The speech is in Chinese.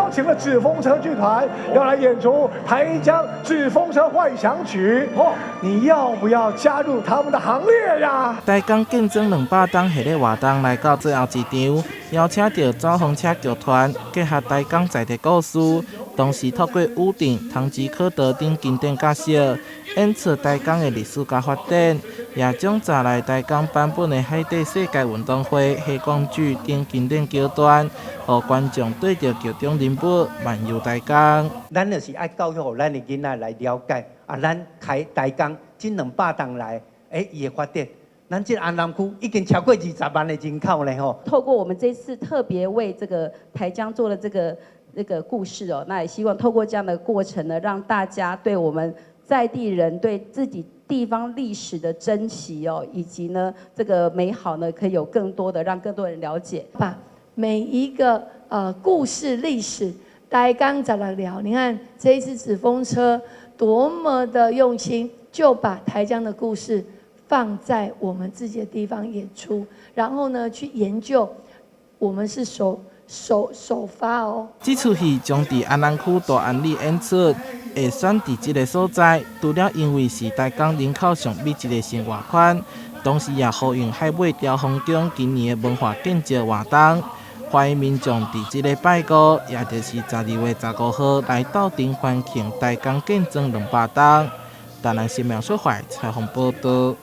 邀请了纸风车剧团要来演出台江纸风车幻想曲。你要不要加入他们的行列呀？台江竞争200档系列活动来到最后一场，邀请到走风车剧团，结合台江在地故事，同时透过武定、唐吉诃德等经典角色，演出台江的历史甲发展，也将带来台江版本的海底世界运动会、黑光剧等经典桥段，让观众对着剧中人物漫游台江。咱就是爱教育咱的囡仔来了解咱开台江这200档来，伊的发展。咱这安南区已经超过20万的人口了吼。透过我们这次特别为这个台江做了这个故事哦，那也希望透过这样的过程呢，让大家对我们在地人对自己地方历史的珍惜哦，以及呢这个美好呢，可以有更多的让更多人了解。把每一个故事历史，台江怎么聊？你看这一次纸风车多么的用心，就把台江的故事放在我们自己的地方演出，然后呢去研究，我们是首发哦。这出戏将在安南区大安里演出，会选伫这个所在，除了因为是台江人口上密集的生活圈，同时也呼应海尾雕风中今年的文化建设活动。欢迎民众伫这个拜五，也就是12月15号来到顶欢庆台江见证200档。台南新闻所采访报道。